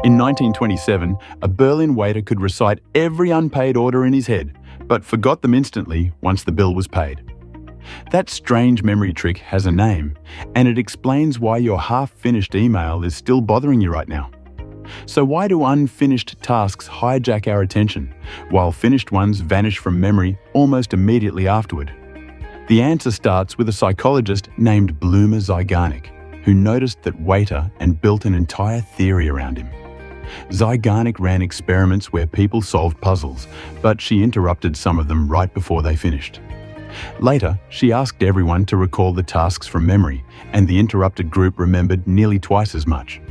In 1927, a Berlin waiter could recite every unpaid order in his head, but forgot them instantly once the bill was paid. That strange memory trick has a name, and it explains why your half-finished email is still bothering you right now. So why do unfinished tasks hijack our attention, while finished ones vanish from memory almost immediately afterward? The answer starts with a psychologist named Bluma Zeigarnik, who noticed that waiter and built an entire theory around him. Zeigarnik ran experiments where people solved puzzles, but she interrupted some of them right before they finished. Later, she asked everyone to recall the tasks from memory, and the interrupted group remembered nearly twice as much.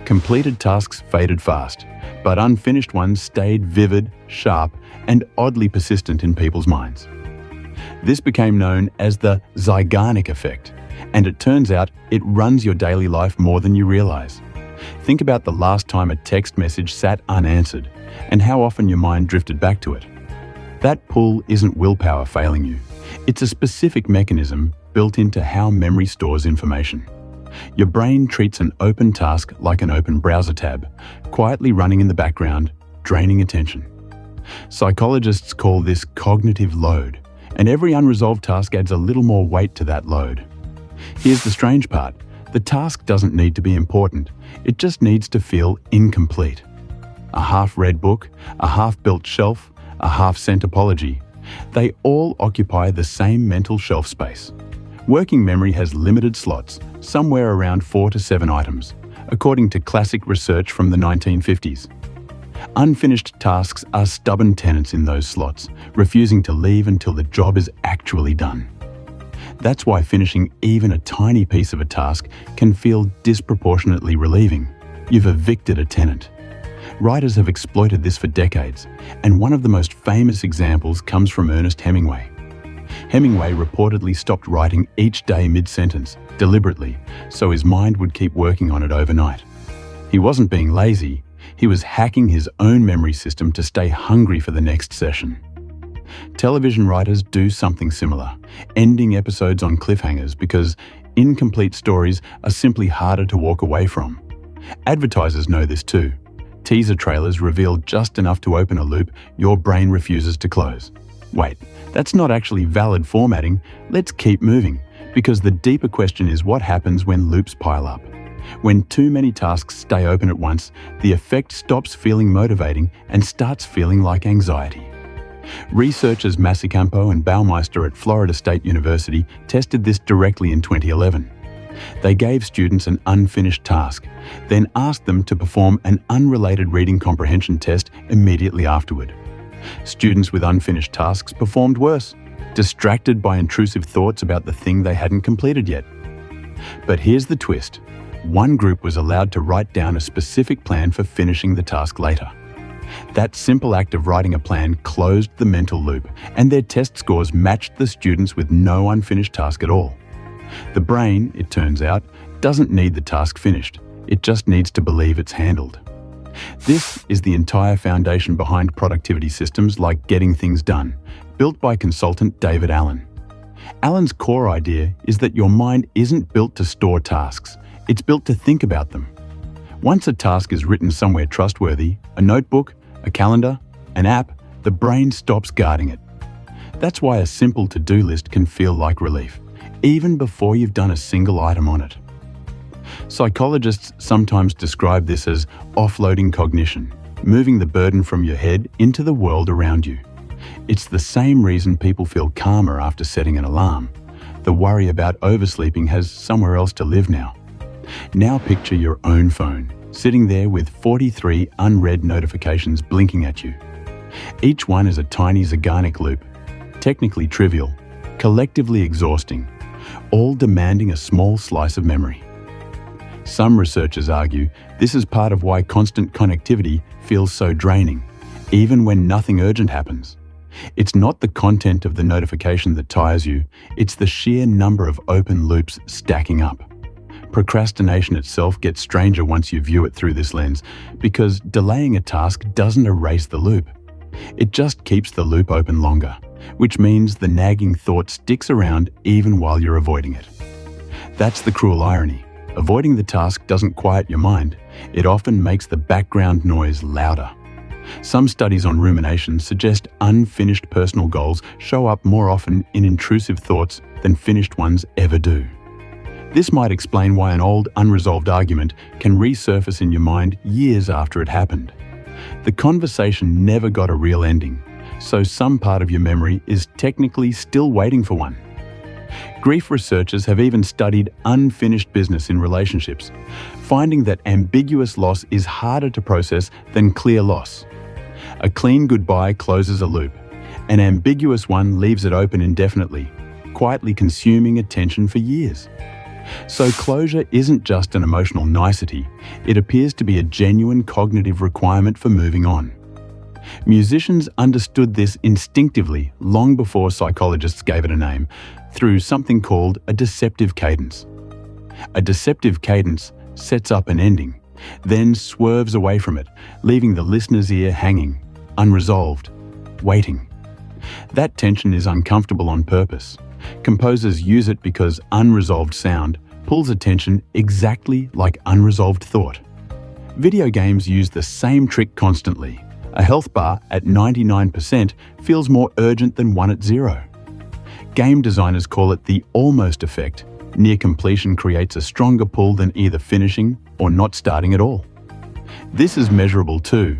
Completed tasks faded fast, but unfinished ones stayed vivid, sharp, and oddly persistent in people's minds. This became known as the Zeigarnik effect, and it turns out it runs your daily life more than you realize. Think about the last time a text message sat unanswered, and how often your mind drifted back to it. That pull isn't willpower failing you. It's a specific mechanism built into how memory stores information. Your brain treats an open task like an open browser tab, quietly running in the background, draining attention. Psychologists call this cognitive load, and every unresolved task adds a little more weight to that load. Here's the strange part. The task doesn't need to be important, it just needs to feel incomplete. A half-read book, a half-built shelf, a half-sent apology. They all occupy the same mental shelf space. Working memory has limited slots, somewhere around 4 to 7 items, according to classic research from the 1950s. Unfinished tasks are stubborn tenants in those slots, refusing to leave until the job is actually done. That's why finishing even a tiny piece of a task can feel disproportionately relieving. You've evicted a tenant. Writers have exploited this for decades, and one of the most famous examples comes from Ernest Hemingway. Hemingway reportedly stopped writing each day mid-sentence, deliberately, so his mind would keep working on it overnight. He wasn't being lazy, he was hacking his own memory system to stay hungry for the next session. Television writers do something similar, ending episodes on cliffhangers because incomplete stories are simply harder to walk away from. Advertisers know this too. Teaser trailers reveal just enough to open a loop your brain refuses to close. Wait, that's not actually valid formatting. Let's keep moving, because the deeper question is what happens when loops pile up. When too many tasks stay open at once, the effect stops feeling motivating and starts feeling like anxiety. Researchers Masicampo and Baumeister at Florida State University tested this directly in 2011. They gave students an unfinished task, then asked them to perform an unrelated reading comprehension test immediately afterward. Students with unfinished tasks performed worse, distracted by intrusive thoughts about the thing they hadn't completed yet. But here's the twist. One group was allowed to write down a specific plan for finishing the task later. That simple act of writing a plan closed the mental loop, and their test scores matched the students with no unfinished task at all. The brain, it turns out, doesn't need the task finished. It just needs to believe it's handled. This is the entire foundation behind productivity systems like Getting Things Done, built by consultant David Allen. Allen's core idea is that your mind isn't built to store tasks, it's built to think about them. Once a task is written somewhere trustworthy, a notebook, a calendar, an app, the brain stops guarding it. That's why a simple to-do list can feel like relief, even before you've done a single item on it. Psychologists sometimes describe this as offloading cognition, moving the burden from your head into the world around you. It's the same reason people feel calmer after setting an alarm. The worry about oversleeping has somewhere else to live now. Now picture your own phone, sitting there with 43 unread notifications blinking at you. Each one is a tiny Zeigarnik loop, technically trivial, collectively exhausting, all demanding a small slice of memory. Some researchers argue this is part of why constant connectivity feels so draining, even when nothing urgent happens. It's not the content of the notification that tires you, it's the sheer number of open loops stacking up. Procrastination itself gets stranger once you view it through this lens, because delaying a task doesn't erase the loop. It just keeps the loop open longer, which means the nagging thought sticks around even while you're avoiding it. That's the cruel irony. Avoiding the task doesn't quiet your mind, It often makes the background noise louder. Some studies on rumination suggest unfinished personal goals show up more often in intrusive thoughts than finished ones ever do. This might explain why an old, unresolved argument can resurface in your mind years after it happened. The conversation never got a real ending, so some part of your memory is technically still waiting for one. Grief researchers have even studied unfinished business in relationships, finding that ambiguous loss is harder to process than clear loss. A clean goodbye closes a loop. An ambiguous one leaves it open indefinitely, quietly consuming attention for years. So closure isn't just an emotional nicety, it appears to be a genuine cognitive requirement for moving on. Musicians understood this instinctively long before psychologists gave it a name, through something called a deceptive cadence. A deceptive cadence sets up an ending, then swerves away from it, leaving the listener's ear hanging, unresolved, waiting. That tension is uncomfortable on purpose. Composers use it because unresolved sound pulls attention exactly like unresolved thought. Video games use the same trick constantly. A health bar at 99% feels more urgent than one at 0. Game designers call it the almost effect. Near completion creates a stronger pull than either finishing or not starting at all. This is measurable too.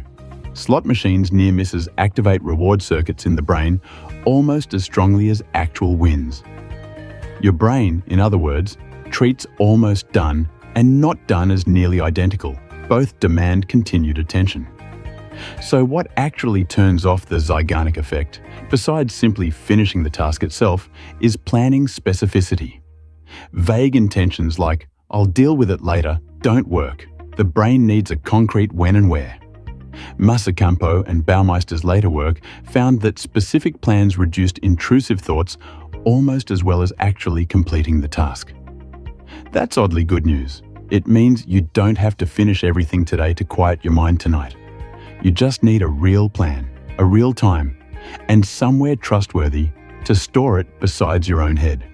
Slot machines' near misses activate reward circuits in the brain almost as strongly as actual wins. Your brain, in other words, treats almost done and not done as nearly identical. Both demand continued attention. So what actually turns off the Zeigarnik effect, besides simply finishing the task itself, is planning specificity. Vague intentions like, "I'll deal with it later," don't work. The brain needs a concrete when and where. Masicampo and Baumeister's later work found that specific plans reduced intrusive thoughts almost as well as actually completing the task. That's oddly good news. It means you don't have to finish everything today to quiet your mind tonight. You just need a real plan, a real time, and somewhere trustworthy to store it besides your own head.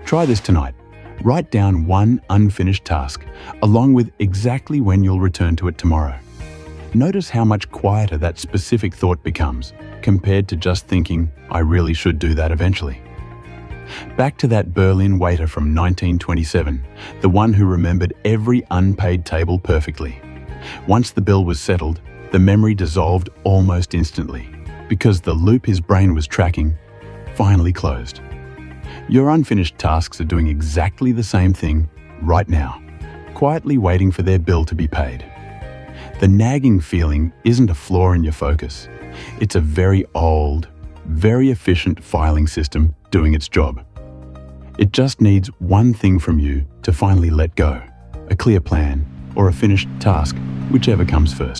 Try this tonight. Write down one unfinished task, along with exactly when you'll return to it tomorrow. Notice how much quieter that specific thought becomes, compared to just thinking, "I really should do that eventually." Back to that Berlin waiter from 1927, the one who remembered every unpaid table perfectly. Once the bill was settled, the memory dissolved almost instantly, because the loop his brain was tracking finally closed. Your unfinished tasks are doing exactly the same thing right now, quietly waiting for their bill to be paid. The nagging feeling isn't a flaw in your focus. It's a very old, very efficient filing system doing its job. It just needs one thing from you to finally let go: a clear plan or a finished task, whichever comes first.